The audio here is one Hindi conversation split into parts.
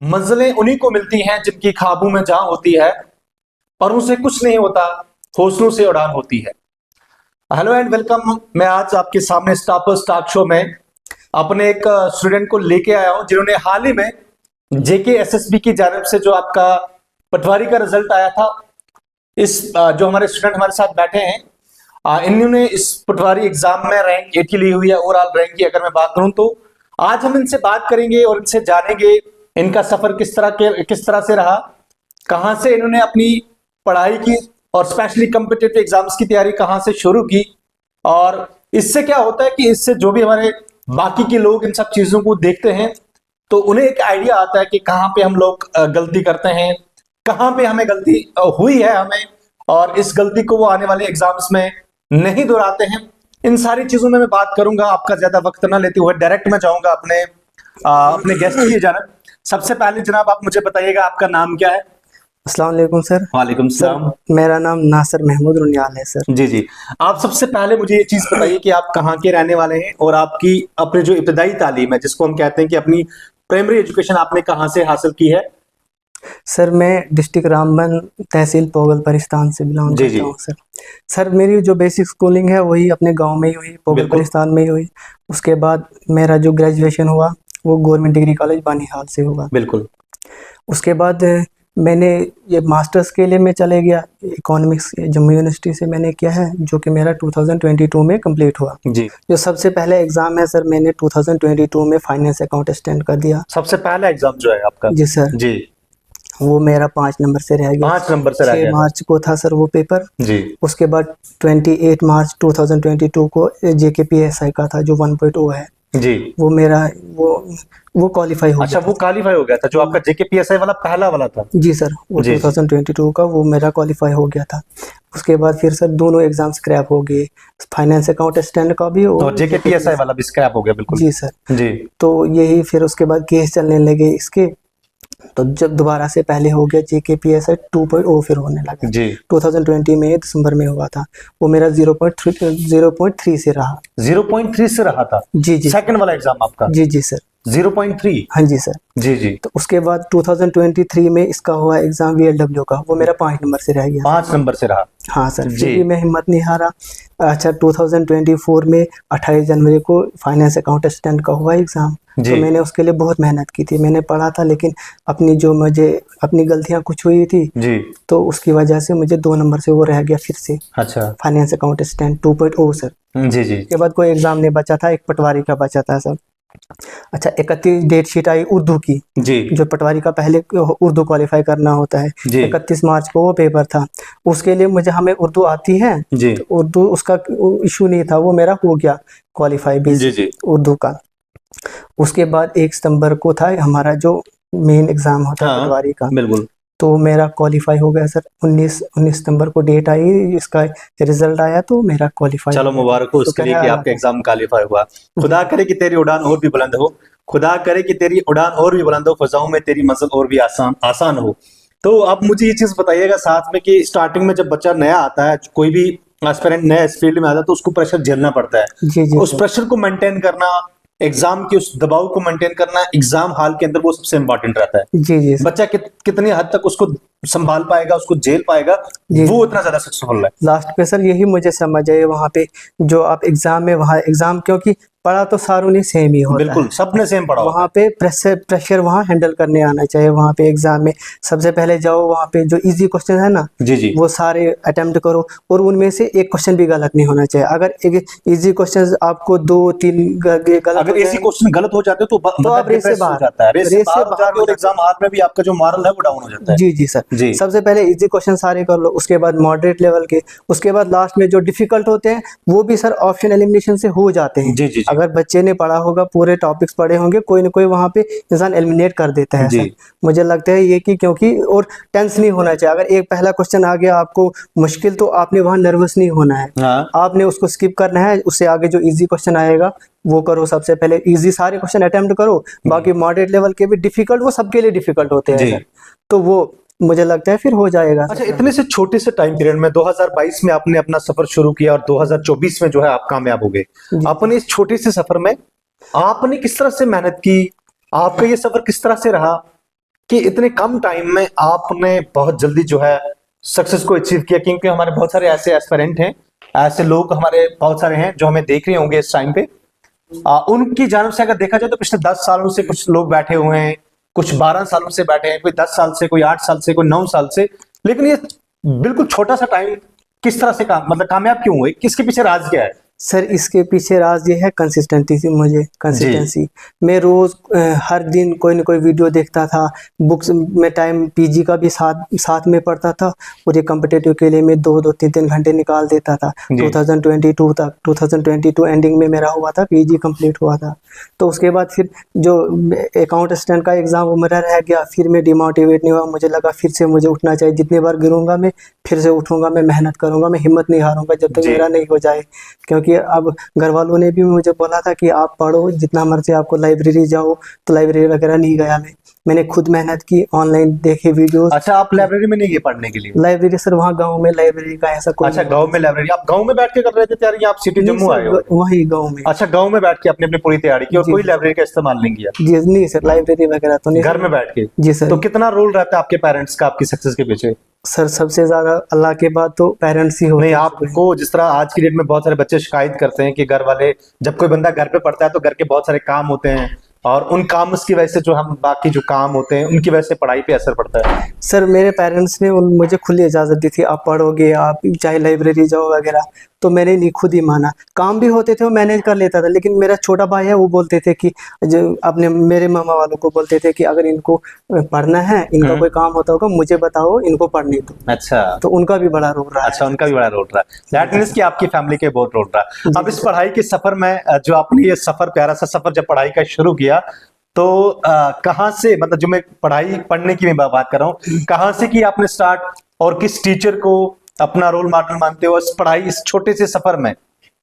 मंजिलें उन्हीं को मिलती हैं जिनकी ख्वाबों में जहां होती है, पर उनसे कुछ नहीं होता, हौसलों से उड़ान होती है। Hello and welcome. मैं आज आपके सामने स्टापर्स टॉक शो में अपने एक स्टूडेंट को लेके आया हूं जिन्होंने हाल ही में जेके एसएसबी की जानिब से जो आपका पटवारी का रिजल्ट आया था, इस जो हमारे स्टूडेंट हमारे साथ बैठे हैं, इन्होंने इस पटवारी एग्जाम में रैंक 80 ली हुई है। ओवरऑल रैंक की अगर मैं बात करूं तो आज हम इनसे बात करेंगे और इनसे जानेंगे इनका सफर किस तरह से रहा, कहां से इन्होंने अपनी पढ़ाई की और स्पेशली कॉम्पिटिटिव एग्जाम्स की तैयारी कहां से शुरू की। और इससे क्या होता है कि इससे जो भी हमारे बाकी के लोग इन सब चीजों को देखते हैं तो उन्हें एक आइडिया आता है कि कहां पे हम लोग गलती करते हैं, कहां पे हमें गलती हुई है हमें, और इस गलती को वो आने वाले एग्जाम्स में नहीं दोहराते हैं। इन सारी चीजों में मैं बात करूंगा। आपका ज्यादा वक्त ना लेते हुए डायरेक्ट मैं जाऊंगा अपने गेस्ट की जानब। सबसे पहले जनाब आप मुझे बताइएगा आपका नाम क्या है? अस्सलाम वालेकुम सर। वालेकुम सलाम। मेरा नाम नासिर महमूद रुनियाल है सर। जी जी। आप सबसे पहले मुझे ये चीज बताइए कि आप कहाँ के रहने वाले हैं और आपकी अपनी जो इब्तदाई तालीम है, जिसको हम कहते हैं कि अपनी प्राइमरी एजुकेशन, आपने कहाँ से हासिल की है? सर मैं डिस्ट्रिक्ट रामबन तहसील पोगल परिस्तान से बिलोंग जी, करता जी। हूँ सर। सर मेरी जो बेसिक स्कूलिंग है वही अपने गांव में ही हुई, पोगल बिल्कुल। परिस्तान में ही हुई। उसके बाद मेरा जो ग्रेजुएशन हुआ वो गवर्नमेंट डिग्री कॉलेज बानीहाल से हुआ। बिल्कुल। उसके बाद मैंने ये मास्टर्स के लिए मैं चले गया इकोनॉमिक्स जम्मू यूनिवर्सिटी से मैंने किया है, जो कि मेरा 2022 में कंप्लीट हुआ। जी। जो सबसे पहले एग्ज़ाम है सर, मैंने 2022 में फाइनेंस अकाउंट असिस्टेंट कर दिया। सबसे पहला एग्जाम जो है आपका? जी सर। जी। वो मेरा 5 नंबर से रह गया। 5 नंबर से रह 6 गया था। मार्च को था सर वो पेपर। जी। उसके बाद 28 मार्च 2022 को जेकेपीएसआई का था जो 1.0 है, जी। वो मेरा वो क्वालिफाई हो अच्छा, गया वो था। क्वालिफाई हो गया था जो आपका जेकेपीएसआई वाला पहला वाला था? जी सर, वो जी, जी। 2022 का वो मेरा क्वालिफाई हो गया था। उसके बाद फिर सर दोनों एग्जाम स्क्रैप हो गए, फाइनेंस अकाउंट असिस्टेंट का भी और जेकेपीएसआई वाला भी स्क्रैप हो गया? बिल्कुल। जी सर। जी। तो यही फिर उसके बाद केस चलने लगे इसके, तो जब दोबारा से पहले हो गया जेकेपीएसआई 2.0 फिर होने लगा। जी। 2020 में दिसंबर में हुआ था, वो मेरा 0.3 से रहा। 0.3 से रहा था? जी जी सेकंड वाला एग्जाम आपका जी जी सर। 0.3? हाँ जी सर। जी जी। तो उसके बाद 2023 में इसका हुआ एग्जाम वीएलडब्ल्यू का, वो मेरा 5 नंबर से रह गया। 5 नंबर से रहा? हाँ सर। जी। फिर भी मैं हिम्मत नहीं हारा। अच्छा 2024 में 28 जनवरी को फाइनेंस अकाउंट असिस्टेंट का हुआ एग्ज़ाम। जी। तो मैंने उसके लिए बहुत मेहनत की थी, मैंने पढ़ा था, लेकिन मुझे अपनी गलतियाँ कुछ हुई थी, जी। तो उसकी वजह से मुझे 2 नंबर से वो रह गया फिर से। अच्छा। Finance account assistant 2.0 sir. जी जी। उसके बाद कोई एग्ज़ाम नहीं बचा था, एक पटवारी का बचा था सर। अच्छा 31 डेट शीट आई उर्दू की, जी। जो पटवारी का पहले उर्दू क्वालिफाई करना होता है। जी। 31 मार्च को वो पेपर था। उसके लिए हमें उर्दू आती है, जी। तो उर्दू उसका इशू नहीं था, वो मेरा हो गया क्वालिफाई जी बेसिक जी। उर्दू का। उसके बाद 1 सितंबर को था हमारा जो मेन एग्ज़ाम होता है हाँ, पटवारी का, बिल्कुल। तो मेरा क्वालिफाई हो गया सर। 19 सितंबर को डेट आई, इसका रिजल्ट आया, तो मेरा क्वालिफाई चलो हो गया। मुबारक हो उसके शुक्र लिए है कि अल्लाह आपका का। एग्जाम क्वालिफाई हुआ। खुदा करे कि तेरी उड़ान और भी बुलंद हो, खुदा करे कि तेरी उड़ान और भी बुलंद हो, फजाओं में तेरी मंजिल और भी आसान आसान हो। तो अब मुझे ये चीज बताइएगा साथ में कि स्टार्टिंग में जब बच्चा नया आता है, कोई भी एस्पिरेंट नया इस फील्ड में आता है, तो उसको प्रेशर झेलना पड़ता है। जी जी उस सर। प्रेशर को मेंटेन करना, एग्जाम के उस दबाव को मेंटेन करना एग्जाम हॉल के अंदर वो सबसे इंपॉर्टेंट रहता है। जी जी सर। बच्चा कितनी हद तक उसको संभाल पाएगा, उसको झेल पाएगा, जी वो इतना ज्यादा सक्सेसफुल है। लास्ट पे सर यही मुझे समझ आए वहाँ पे, जो आप एग्जाम में, वहाँ एग्जाम क्योंकि पढ़ा तो सारों ने सेम ही होता बिल्कुल, है, सबने सेम पढ़ा होता वहाँ पे प्रेशर वहाँ हैंडल करने आना चाहिए। वहाँ पे एग्जाम में सबसे पहले जाओ, वहाँ पे जो इजी क्वेश्चन है ना, है। जी जी। वो सारे अटेम्प्ट करो, और उनमें से एक क्वेश्चन भी गलत नहीं होना चाहिए। अगर एक इजी क्वेश्चन आपको 2-3 गलत अगर हो ऐसी जाएंगे क्वेश्चन गलत हो जाते हो तो तो मतलब आप रेस से डिप्रेस हो बाहर, जाता है, रेस से रेस से बाहर हो बाहर जाते हो हो और जाते एग्जाम हॉल में भी आपका जो मॉरल है वो डाउन हो जाता हैं। है। जी जी सर। जी। सबसे पहले इजी क्वेश्चन सारे कर लो, उसके बाद मॉडरेट लेवल के, उसके बाद लास्ट में जो डिफिकल्ट होते हैं वो भी सर ऑप्शन एलिमिनेशन से हो जाते हैं। जी जी। जी अगर बच्चे ने पढ़ा होगा, पूरे टॉपिक्स पढ़े होंगे, कोई ना कोई वहाँ पे इंसान एलिमिनेट कर देता है जी। सर। मुझे लगता है ये कि क्योंकि और टेंस नहीं होना चाहिए। अगर एक पहला क्वेश्चन आ गया आपको मुश्किल, तो आपने वहाँ नर्वस नहीं होना है, हाँ। आपने उसको स्किप करना है। उससे आगे जो इजी क्वेश्चन आएगा वो करो। सबसे पहले इजी सारे क्वेश्चन अटेम्प्ट करो, बाकी मॉडरेट लेवल के भी डिफिकल्ट, वो सबके लिए डिफिकल्ट होते हैं जी। सर। तो वो मुझे लगता है फिर हो जाएगा अच्छा, सर। इतने से छोटे से टाइम पीरियड में 2022 में आपने अपना सफर शुरू किया और 2024 में जो है आप कामयाब हो गए। जी। अपने इस छोटे से सफर में आपने किस तरह से मेहनत की, आपका ये सफर किस तरह से रहा, कि इतने कम टाइम में आपने बहुत जल्दी जो है सक्सेस को अचीव किया? क्योंकि हमारे बहुत सारे ऐसे एस्पिरेंट हैं, ऐसे लोग हमारे बहुत सारे हैं जो हमें देख रहे होंगे इस टाइम पे। उनकी जानब से अगर देखा जाए तो पिछले 10 सालों से कुछ लोग बैठे हुए हैं, कुछ 12 सालों से बैठे हैं, कोई 10 साल से, कोई 8 साल से, कोई 9 साल से। लेकिन ये बिल्कुल छोटा सा टाइम किस तरह से कामयाब क्यों हुए? किसके पीछे राज क्या है? सर इसके पीछे राज ये है कंसिस्टेंसी। मैं रोज हर दिन कोई ना कोई वीडियो देखता था, बुक्स में टाइम पीजी का भी साथ में पढ़ता था, और ये कॉम्पिटिटिव के लिए मैं 2-3 घंटे निकाल देता था। 2022 एंडिंग में मेरा हुआ था, पीजी कंप्लीट हुआ था। तो उसके बाद फिर जो अकाउंट असिस्टेंट का एग्ज़ाम वो मेरा रह गया, फिर मैं डिमोटिवेट नहीं हुआ, मुझे लगा फिर से मुझे उठना चाहिए, जितनी बार गिरूंगा मैं फिर से उठूंगा, मैं मेहनत करूंगा, मैं हिम्मत नहीं हारूंगा जब तक मेरा नहीं हो जाए। क्योंकि अब घर वालों ने भी मुझे बोला था कि आप पढ़ो जितना मर्जी, आपको लाइब्रेरी जाओ, तो लाइब्रेरी वगैरह नहीं गया मैंने खुद मेहनत की, ऑनलाइन देखे वीडियोस। अच्छा, आप लाइब्रेरी में नहीं गए पढ़ने के लिए? लाइब्रेरी सर वहाँ गांव में लाइब्रेरी का ऐसा कोई। अच्छा, गांव में लाइब्रेरी, आप गांव में बैठ के कर रहे थे तैयारी? आप सिटी जम्मू आए हो? वही गांव में। अच्छा, गांव में बैठ के अपनी अपनी पूरी तैयारी की और कोई लाइब्रेरी का इस्तेमाल नहीं किया? जी नहीं सर, लाइब्रेरी वगैरह तो नहीं, घर में बैठ के। जी सर। तो कितना रोल रहता है आपके पेरेंट्स का आपकी सक्सेस के पीछे? सर सबसे ज्यादा अल्लाह के बाद तो पेरेंट्स ही होते हैं। नहीं, आपको जिस तरह आज की डेट में बहुत सारे बच्चे शिकायत करते हैं कि घर वाले, जब कोई बंदा घर पे पढ़ता है तो घर के बहुत सारे काम होते हैं, और उन काम की वजह से जो हम बाकी जो काम होते हैं उनकी वजह से पढ़ाई पे असर पड़ता है। सर मेरे पेरेंट्स ने मुझे खुली इजाज़त दी थी, आप पढ़ोगे, आप चाहे लाइब्रेरी जाओ वगैरह, तो मैंने नहीं, खुद ही माना। काम भी होते थे वो मैनेज कर लेता था, लेकिन मेरा छोटा भाई है वो बोलते थे कि जो अपने मेरे मामा वालों को बोलते थे कि अगर इनको पढ़ना है, इनका कोई काम होता होगा मुझे बताओ, इनको पढ़ने दो। अच्छा, तो उनका भी बड़ा रोल रहा। अच्छा, उनका भी बड़ा रोल रहा है। दैट मींस कि आपकी फैमिली के बहुत रोल रहा। अब इस पढ़ाई के सफर में जो आपने ये सफर, प्यारा सा सफर जब पढ़ाई का शुरू किया, तो कहाँ से, मतलब जो मैं पढ़ाई पढ़ने की मैं बात कर रहा हूँ, कहाँ से की आपने स्टार्ट, और किस टीचर को अपना रोल मॉडल मानते हो? इस पढ़ाई, इस छोटे से सफर में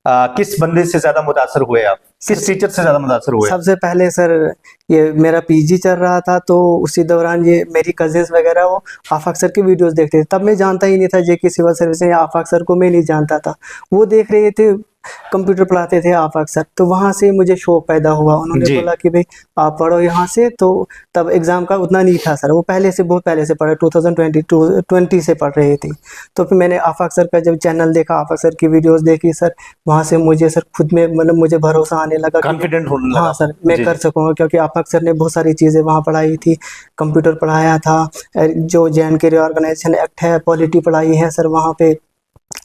किस बंदे से ज्यादा मुतासर हुए आप? किस टीचर से ज्यादा मुतासर हुए? सबसे पहले सर ये मेरा पीजी चल रहा था, तो उसी दौरान ये मेरी कजिन्स वगैरह वो आफाक सर की वीडियोस देखते थे। तब मैं जानता ही नहीं था जेके सिविल सर्विसेज या आफाक सर को मैं नहीं जानता था। वो देख रहे थे, कंप्यूटर पढ़ाते थे आफाक सर, तो वहाँ से मुझे शौक पैदा हुआ। उन्होंने बोला कि भाई आप पढ़ो यहाँ से। तो तब एग्ज़ाम का उतना नहीं था सर, वो पहले से, बहुत पहले से पढ़े, 2020 से पढ़ रहे थे। तो फिर मैंने आफाक सर का जब चैनल देखा, आफाक सर की वीडियोस देखी सर, वहाँ से मुझे सर खुद में, मतलब मुझे भरोसा आने लगा, कॉन्फिडेंट होने लगा। हाँ सर मैं कर सकूँगा, क्योंकि आफाक सर ने बहुत सारी चीज़ें वहाँ पढ़ाई थी। कंप्यूटर पढ़ाया था, जो JNK रीऑर्गेनाइजेशन एक्ट है, पॉलिटी पढ़ाई है सर वहाँ पे,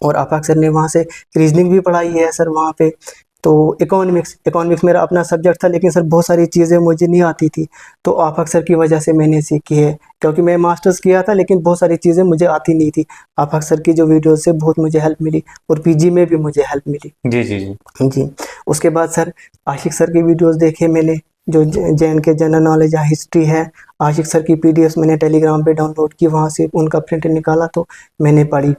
और आफाक सर ने वहाँ से रीजनिंग भी पढ़ाई है सर वहाँ पे। तो इकोनॉमिक्स मेरा अपना सब्जेक्ट था, लेकिन सर बहुत सारी चीज़ें मुझे नहीं आती थी, तो आफाक सर की वजह से मैंने सीखी है। क्योंकि मैं मास्टर्स किया था, लेकिन बहुत सारी चीज़ें मुझे आती नहीं थी, आफाक सर की जो वीडियो से बहुत मुझे हेल्प मिली, और पीजी में भी मुझे हेल्प मिली। जी जी जी जी। उसके बाद सर आशिक सर की वीडियोस देखे मैंने, जो JNK जनरल नॉलेज या हिस्ट्री है, आशिक सर की PDF मैंने टेलीग्राम पे डाउनलोड की, वहाँ से उनका प्रिंट निकाला तो मैंने पढ़ी।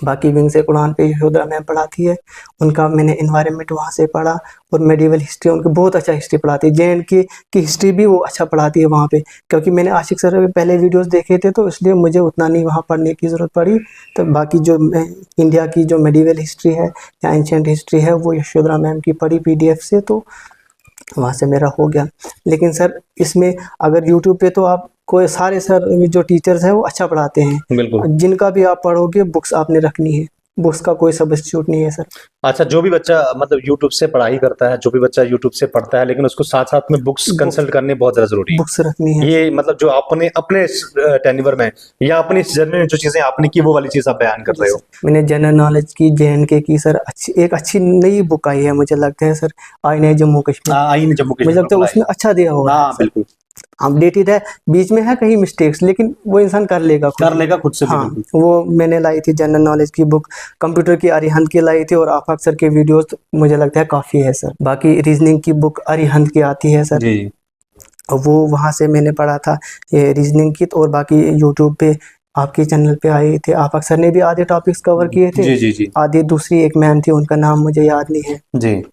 बाकी विंग से कुरान पे यशोधरा मैम पढ़ाती है, उनका मैंने इन्वायरमेंट वहाँ से पढ़ा, और मेडिवल हिस्ट्री उनकी बहुत अच्छा हिस्ट्री पढ़ाती है। JNK की हिस्ट्री भी वो अच्छा पढ़ाती है वहाँ पे, क्योंकि मैंने आशिक सर के पहले वीडियोस देखे थे, तो इसलिए मुझे उतना नहीं वहाँ पढ़ने की ज़रूरत पड़ी। तो बाकी जो इंडिया की जो मेडिवल हिस्ट्री है या एंशिएंट हिस्ट्री है, वो यशोधरा मैम की पढ़ी PDF से, तो वहाँ से मेरा हो गया। लेकिन सर इसमें अगर यूट्यूब पे तो आप कोई सारे सर जो टीचर्स हैं वो अच्छा पढ़ाते हैं, बिल्कुल। जिनका भी आप पढ़ोगे बुक्स आपने रखनी है, बुक्स का कोई सब्स्टिट्यूट नहीं है सर। अच्छा, जो भी बच्चा मतलब YouTube से पढ़ाई करता है, जो भी बच्चा YouTube से पढ़ता है, लेकिन उसको साथ साथ में बुक्स कंसल्ट करने बहुत ज्यादा जरूरी है। बुक्स रखनी है ये मतलब जो आपने अपने टेन्योर में या अपनी इस जर्नी में जो चीजें आपने की, वो वाली चीज आप बयान कर रहे हो। मैंने जनरल नॉलेज की JNK की सर एक अच्छी नई बुक आई है, मुझे लगता है सर, आईने जम्मू कश्मीर। आईने जम्मू कश्मीर, मुझे लगता है उसमें अच्छा दिया होगा। हाँ बिल्कुल, अपडेटेड है, बीच में है कहीं मिस्टेक्स, लेकिन वो इंसान कर लेगा खुद से। हाँ, वो मैंने लाई थी जनरल नॉलेज की बुक, कंप्यूटर की अरिहंत की लाई थी, और आफाक सर के वीडियोस तो मुझे लगता है काफ़ी है सर। बाकी रीजनिंग की बुक अरिहंत की आती है सर जी, वो वहाँ से मैंने पढ़ा था ये रीजनिंग की। और बाकी यूट्यूब पे आपके चैनल पे आए थे, आफाक सर ने भी आधे टॉपिक्स कवर किए थे। जी जी जी आधे दूसरी एक मैम थी, उनका नाम मुझे याद नहीं है जी।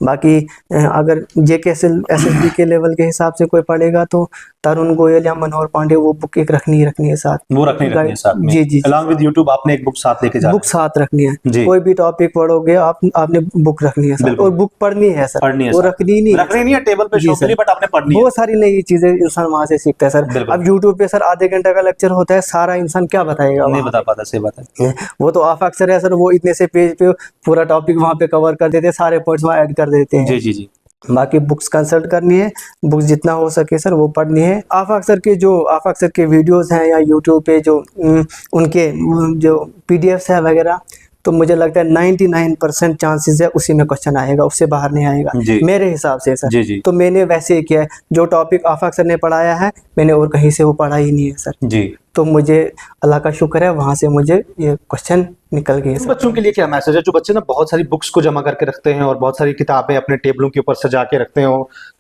बाकी अगर जेके एसएसबी के लेवल के हिसाब से कोई पढ़ेगा तो तरुण गोयल या मनोहर पांडे वो बुक एक रखनी ही रखनी है साथ, वो रखनी है साथ में। जी जी, अलॉन्ग विद यूट्यूब आपने एक बुक साथ लेके जाना बुक साथ रखनी है। जी। कोई भी टॉपिक पढ़ोगे आपने बुक रखनी है साथ, और बुक पढ़नी है सर, पढ़नी है वो साथ। रखनी नहीं है टेबल पे जी शो के सर। लिए, बट आपने पढ़नी है। बहुत सारी नई चीजें इंसान वहां से सीखता है सर। बिल्कुल। अब यूट्यूब पे सर आधे घंटे का लेक्चर होता है, सारा इंसान क्या बताएगा, नहीं वहाँ बता पाता, सही बात है। वो तो आप अक्सर है सर, वो इतने से पेज पे पूरा टॉपिक वहाँ पे कवर कर देते हैं, सारे पॉइंट्स वहाँ ऐड कर देते हैं। जी जी जी। बाकी बुक्स कंसल्ट करनी है, बुक्स जितना हो सके सर वो पढ़नी है। आफाक सर के वीडियोस हैं या यूट्यूब पे जो उनके जो पीडीएफ्स है वगैरह, तो मुझे लगता है 99% चांसेस है उसी में क्वेश्चन आएगा, उससे बाहर नहीं आएगा मेरे हिसाब से सर। जी जी। तो मैंने वैसे ही किया है, जो टॉपिक आफाक सर ने पढ़ाया है मैंने और कहीं से वो पढ़ा ही नहीं है सर जी। तो मुझे अल्लाह का शुक्र है वहां से मुझे ये क्वेश्चन निकल गए। बच्चों के लिए क्या मैसेज है, जो बच्चे ना बहुत सारी बुक्स को जमा करके रखते हैं और बहुत सारी किताबें अपने टेबलों के ऊपर सजा के रखते हो,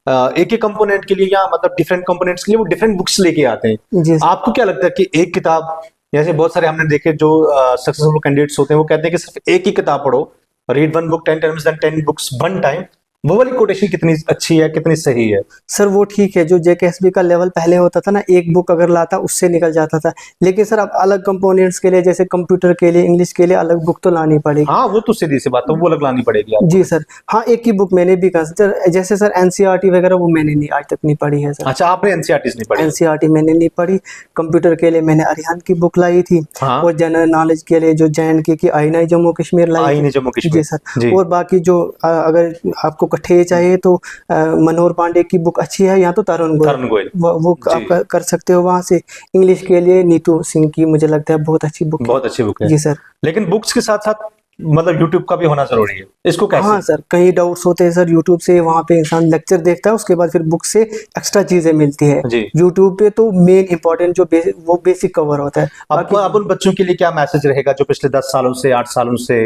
एक ही कंपोनेंट के लिए या मतलब डिफरेंट कंपोनेंट्स के लिए वो डिफरेंट बुक्स लेके आते हैं। जी सर। आपको क्या लगता है कि एक किताब, जैसे बहुत सारे हमने देखे जो सक्सेसफुल कैंडिडेट्स होते हैं, वो कहते हैं कि सिर्फ एक ही किताब पढ़ो, read one book 10 times then 10 books one time, वो वाली कोटेशन कितनी अच्छी है, कितनी सही है? सर वो ठीक है, जो जेकेएसबी का लेवल पहले होता था ना, एक बुक अगर लाता उससे निकल जाता था, लेकिन सर अब अलग कंपोनेंट्स के लिए, जैसे कंप्यूटर के लिए, इंग्लिश के लिए अलग बुक तो लानी पड़ेगी। हाँ वो तो सीधी सी बात है, वो अलग लानी पड़ेगी आपको। जी सर। हाँ एक ही बुक मैंने भी कहा, जैसे सर एनसीईआरटी वगैरह वो मैंने नहीं आज तक नहीं पढ़ी है सर। अच्छा, आपने एनसीईआरटी नहीं पढ़ी? एनसीईआरटी मैंने नहीं पढ़ी। कंप्यूटर के लिए मैंने अरिहान की बुक लाई थी। हाँ। और जनरल नॉलेज के लिए जो JNK की आईएनआई जम्मू कश्मीर लाई आईएनआई जम्मू कश्मीर। जी सर। और बाकी जो अगर आपको कठे चाहिए तो मनोहर पांडे की बुक अच्छी है, या तो तरुण गोयल वो आप कर सकते हो वहां से। इंग्लिश के लिए नीतू सिंह की मुझे लगता है बहुत अच्छी बुक है। बहुत अच्छी बुक है जी सर। लेकिन बुक्स के साथ साथ मतलब यूट्यूब का भी होना जरूरी है, इसको कैसे? हाँ सर, कई डाउट्स होते हैं सर यूट्यूब से, वहाँ पे इंसान लेक्चर देखता है, उसके बाद फिर बुक से एक्स्ट्रा चीजें मिलती है। यूट्यूब पे तो मेन इंपॉर्टेंट जो वो बेसिक कवर होता है। अब उन बच्चों के लिए क्या मैसेज रहेगा जो पिछले 10 सालों से 8 सालों से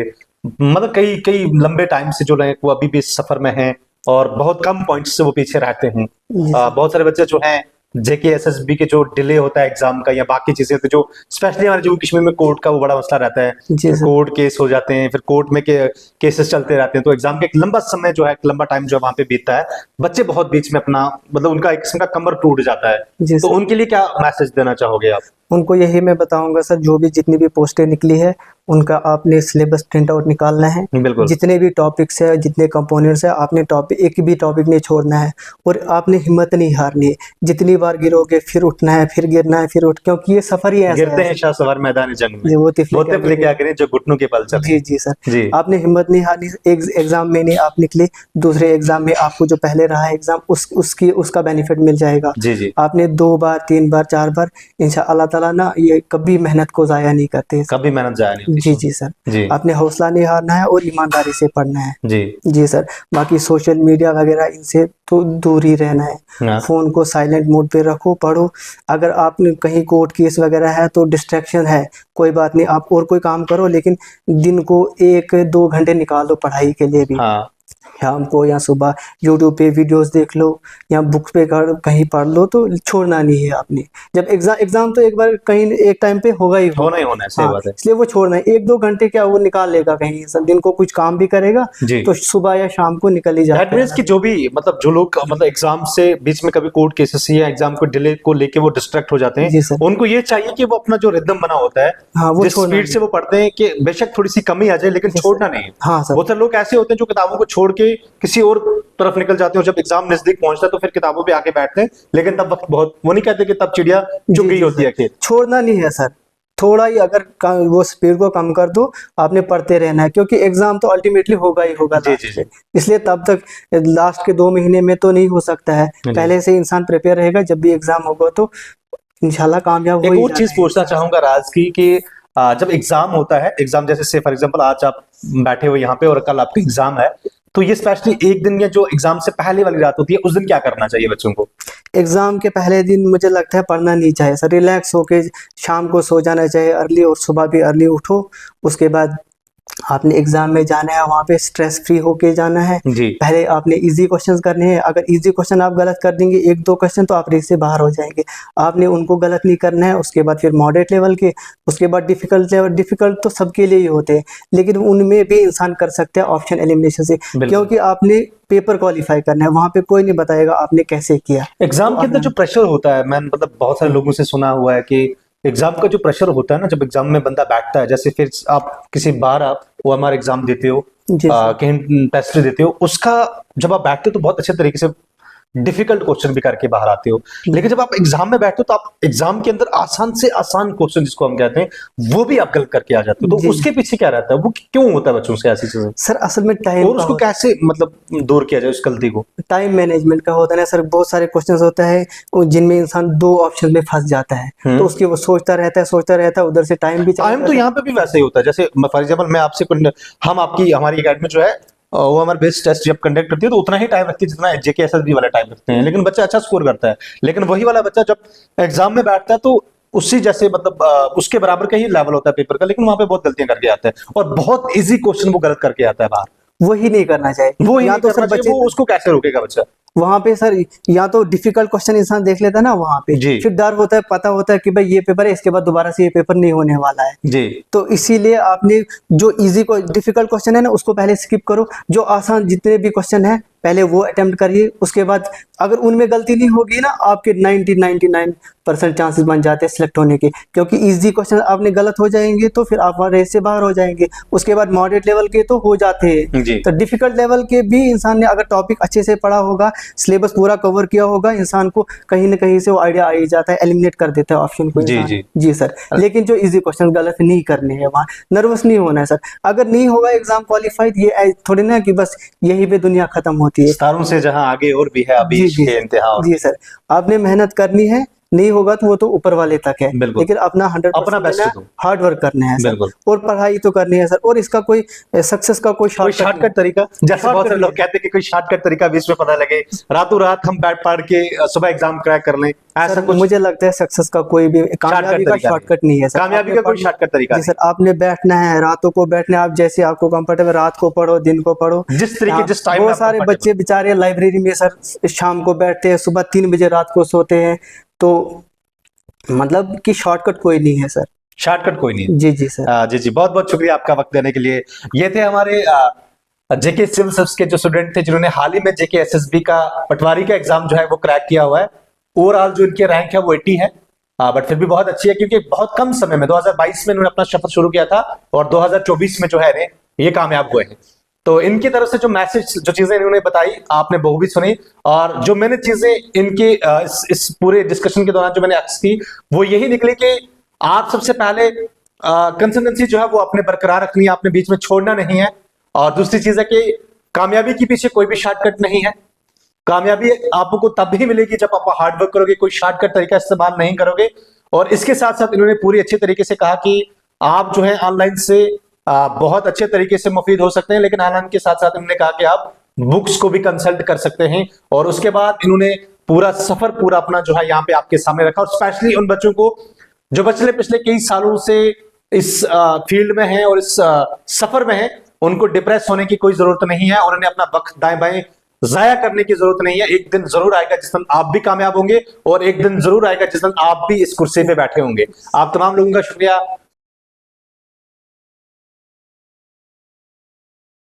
मतलब कई लंबे टाइम से जो रहे, वो अभी भी इस सफर में हैं और बहुत कम पॉइंट्स से वो पीछे रहते हैं? बहुत सारे बच्चे जो हैं जेके एसएसबी के जो डिले होता है एग्जाम का या बाकी चीजें होती है, जो स्पेशली हमारे जम्मू कश्मीर में कोर्ट का वो बड़ा मसला रहता है, कोर्ट केस हो जाते हैं, फिर कोर्ट में केसेस चलते रहते हैं, तो एग्जाम का एक लंबा समय जो है, एक लंबा टाइम जो वहां पे बीतता है, बच्चे बहुत बीच में अपना मतलब उनका एक किस्म का कमर टूट जाता है, तो उनके लिए क्या मैसेज देना चाहोगे आप? उनको यही मैं बताऊंगा सर, जो भी जितनी भी पोस्टें निकली है उनका आपने सिलेबस प्रिंट आउट निकालना है। जितने भी टॉपिक्स है, जितने कंपोनेंट्स है, आपने टॉपिक एक भी टॉपिक नहीं छोड़ना है और आपने हिम्मत नहीं हारनी है। जितनी बार गिरोगे फिर उठना है, फिर गिरना है, फिर उठ, क्योंकि ये सफर ही ऐसा है। गिरते हैं शाह सवार मैदान जंग में, वो क्या करें जो घुटनों के बल चले। जी जी सर। आपने हिम्मत नहीं हारनी। एग्जाम में नहीं आप निकले, दूसरे एग्जाम में आपको जो पहले रहा है एग्जाम उसका बेनिफिट मिल जाएगा। जी जी। आपने 2 बार 3 बार 4 बार इंशाअल्लाह ताला ना ये कभी मेहनत को जाया नहीं करते, कभी मेहनत जाया नहीं होती। जी जी सर। जी। आपने हौसला नहीं हारना है और ईमानदारी से पढ़ना है। जी जी सर। बाकी सोशल मीडिया वगैरह इनसे तो दूर ही रहना है। फोन को साइलेंट मोड पे रखो, पढ़ो। अगर आपने कहीं कोर्ट केस वगैरह है तो डिस्ट्रैक्शन है, कोई बात नहीं, आप और कोई काम करो, लेकिन दिन को 1-2 घंटे निकाल दो पढ़ाई के लिए भी। शाम को या सुबह यूट्यूब पे वीडियोस देख लो या बुक पे कहीं पढ़ लो, तो छोड़ना नहीं है आपने। जब एग्जाम तो एक बार कहीं एक टाइम पे होगा ही होना है, सही बात है। इसलिए वो छोड़ना है। 1-2 घंटे क्या वो निकाल लेगा, कहीं दिन को कुछ काम भी करेगा तो सुबह या शाम को निकल ही जाता है। कि जो भी मतलब जो लोग मतलब एग्जाम से बीच में कभी कोर्ट केसेस या एग्जाम को डिले को लेके वो डिस्ट्रैक्ट हो जाते हैं, उनको ये चाहिए कि वो अपना जो रिदम बना होता है, जिस स्पीड से वो पढ़ते हैं, कि बेशक थोड़ी सी कमी आ जाए लेकिन छोड़ना नहीं। बहुत सारे लोग ऐसे होते हैं जो किताबों को छोड़ के किसी और तरफ निकल जाते हैं, जब एग्जाम नजदीक पहुंचता है तो फिर किताबों पे आके बैठते हैं, लेकिन तब वक्त बहुत, वो नहीं कहते कि तब चिड़िया चुग गई होती है। छोड़ना नहीं है सर, थोड़ा ही अगर वो स्पीड को कम कर दो, आपने पढ़ते रहना है, क्योंकि एग्जाम तो अल्टीमेटली होगा ही होगा। इसलिए तब तक लास्ट के 2 महीने में तो नहीं हो सकता है, पहले से इंसान प्रिपेयर रहेगा, जब भी एग्जाम होगा तो इंशाल्लाह कामयाब हो। एक और चीज पूछना चाहूंगा राज की, कि जब एग्जाम होता है, एग्जाम जैसे फॉर एग्जाम्पल आज आप बैठे हो यहाँ पे और कल आपका एग्जाम है, तो ये स्पेशली एक दिन या जो एग्जाम से पहले वाली रात होती है, उस दिन क्या करना चाहिए बच्चों को? एग्जाम के पहले दिन मुझे लगता है पढ़ना नहीं चाहिए सर, रिलैक्स होके शाम को सो जाना चाहिए अर्ली, और सुबह भी अर्ली उठो। उसके बाद आपने एग्जाम में जाना है, वहाँ पे स्ट्रेस फ्री होके जाना है। जी पहले आपने इजी क्वेश्चंस करने हैं। अगर इजी क्वेश्चन आप गलत कर देंगे, एक दो क्वेश्चन, तो आप रेस से बाहर हो जाएंगे। आपने उनको गलत नहीं करना है। उसके बाद फिर मॉडरेट लेवल के, उसके बाद डिफिकल्ट लेवल। डिफिकल्ट तो सबके लिए ही होते हैं, लेकिन उनमें भी इंसान कर सकता है ऑप्शन एलिमिनेशन से, क्योंकि आपने पेपर क्वालिफाई करना है। वहाँ पे कोई नहीं बताएगा आपने कैसे किया। एग्जाम के अंदर जो प्रेशर होता है, मैं मतलब बहुत सारे लोगों से सुना हुआ है कि एग्जाम का जो प्रेशर होता है ना, जब एग्जाम में बंदा बैठता है, जैसे फिर आप किसी बार आप वो हमारा एग्जाम देते हो, कहीं टेस्ट देते हो, उसका जब आप बैठते हो तो बहुत अच्छे तरीके से डिफिकल्ट क्वेश्चन भी करके बाहर आते हो। लेकिन जब आप एग्जाम में बैठते हो तो आप एग्जाम के अंदर आसान से आसान क्वेश्चन जिसको हम कहते हैं वो भी आप गलत करके आ जाते हो। तो उसके पीछे क्या रहता है, वो क्यों होता है बच्चों से ऐसी चीजें? सर असल में टाइम, और उसको कैसे मतलब दूर किया जाए उस गलती को? टाइम मैनेजमेंट का होता है ना सर। बहुत सारे क्वेश्चंस होता है जिनमें इंसान दो ऑप्शन में फंस जाता है, तो उसके वो सोचता रहता है, उधर से टाइम भी टाइम तो यहाँ पे भी वैसे ही होता है। जैसे फॉर एग्जाम्पल मैं आपसे हमारी अकेडमी जो है वो हमारे बेस्ट टेस्ट जब कंडक्ट करती है तो उतना ही टाइम रखती है जितना जेके एसएसबी वाला टाइम रखते हैं, लेकिन बच्चा अच्छा स्कोर करता है। लेकिन वही वाला बच्चा जब एग्जाम में बैठता है तो उसी जैसे मतलब उसके बराबर का ही लेवल होता है पेपर का, लेकिन वहां पे बहुत गलतियां करके आता है और बहुत इजी क्वेश्चन वो गलत करके आता है बाहर। वही नहीं करना चाहिए। वो या तो सर बच्चे, वो उसको कैसे रोकेगा बच्चा? वहां पे सर या तो डिफिकल्ट क्वेश्चन इंसान देख लेता है ना वहां पे, फिर डर होता है, पता होता है कि भाई ये पेपर है, इसके बाद दोबारा से ये पेपर नहीं होने वाला है जी। तो इसीलिए आपने जो इजी को डिफिकल्ट क्वेश्चन है ना उसको पहले स्किप करो। जो आसान जितने भी क्वेश्चन है पहले वो अटेम्प्ट करिए। उसके बाद अगर उनमें गलती नहीं होगी ना, आपके 99% चांसेस बन जाते हैं सिलेक्ट होने के, क्योंकि इजी क्वेश्चन आपने गलत हो जाएंगे तो फिर आप रेस से बाहर हो जाएंगे। उसके बाद मॉडरेट लेवल के तो हो जाते हैं, तो डिफिकल्ट लेवल के भी इंसान ने अगर टॉपिक अच्छे से पढ़ा होगा, सिलेबस पूरा कवर किया होगा, इंसान को कहीं ना कहीं से वो आइडिया आ ही जाता है, एलिमिनेट कर देता है ऑप्शन को इंसान। जी सर। लेकिन जो इजी क्वेश्चन गलत नहीं करने हैं, वहाँ नर्वस नहीं होना है सर। अगर नहीं होगा एग्जाम क्वालिफाइड, ये थोड़ी ना कि बस यही पे दुनिया खत्म होती है। सितारों से जहां आगे और भी है अभी के इंतहा। जी सर, आपने मेहनत करनी है, नहीं होगा तो वो तो ऊपर वाले तक है, लेकिन अपना 100% बेस्ट हार्ड वर्क करना है सर, और पढ़ाई तो करनी है सर। और इसका कोई सक्सेस का कोई शॉर्टकट तरीका, जैसे बहुत सारे लोग कहते हैं कि कोई शॉर्टकट तरीका बीच में पता लगे, रातों रात हम बैठ पढ़ के सुबह एग्जाम क्रैक कर लें, ऐसा कुछ? मुझे लगता है सक्सेस का कोई भी कामयाबी का शॉर्टकट नहीं है सर। कामयाबी का कोई शॉर्टकट तरीका नहीं सर। आपने बैठना है, रातों को बैठना है, आप जैसे आपको कंफर्टेबल, रात को पढ़ो, दिन को पढ़ो, जिस तरीके जिस टाइम। बहुत सारे बच्चे बेचारे लाइब्रेरी में सर शाम को बैठते हैं, सुबह 3 बजे रात को सोते हैं, तो मतलब कि शॉर्टकट कोई नहीं है सर। शॉर्टकट कोई नहीं। जी सर। जी बहुत बहुत शुक्रिया आपका वक्त देने के लिए। ये थे हमारे जेके सिविल सर्विस के जो स्टूडेंट थे जिन्होंने हाल ही में जेके एसएसबी का पटवारी का एग्जाम जो है वो क्रैक किया हुआ है। ओवरऑल जो इनके रैंक है वो 80 है, बट फिर भी बहुत अच्छी है, क्योंकि बहुत कम समय में 2022 में इन्होंने अपना सफर शुरू किया था और 2024 में जो है ये कामयाब हुए हैं। तो इनकी तरफ से जो मैसेज, जो चीजें इन्होंने बताई आपने बखूबी सुनी, और जो मैंने चीजें इनके इस पूरे डिस्कशन के दौरान जो मैंने एक्स की वो यही निकली कि आप सबसे पहले कंसिस्टेंसी जो है वो अपने बरकरार रखनी है, आपने बीच में छोड़ना नहीं है। और दूसरी चीज है कि कामयाबी के पीछे कोई भी शॉर्टकट नहीं है। कामयाबी आपको तब ही मिलेगी जब आप हार्ड वर्क करोगे, कोई शॉर्टकट तरीका इस्तेमाल नहीं करोगे। और इसके साथ साथ इन्होंने पूरी अच्छे तरीके से कहा कि आप जो है ऑनलाइन से बहुत अच्छे तरीके से मुफीद हो सकते हैं, लेकिन ऑनलाइन के साथ साथ इन्होंने कहा कि आप बुक्स को भी कंसल्ट कर सकते हैं। और उसके बाद इन्होंने पूरा सफर पूरा अपना जो है यहाँ पे आपके सामने रखा, और स्पेशली उन बच्चों को जो पिछले कई सालों से इस फील्ड में हैं और इस सफर में हैं, उनको डिप्रेस होने की कोई जरूरत नहीं है और उन्हें अपना वक्त दाएं बाएं जाया करने की जरूरत नहीं है। एक दिन जरूर आएगा जिस दिन आप भी कामयाब होंगे, और एक दिन जरूर आएगा जिस दिन आप भी इस कुर्सी पे बैठे होंगे। आप तमाम लोगों का शुक्रिया।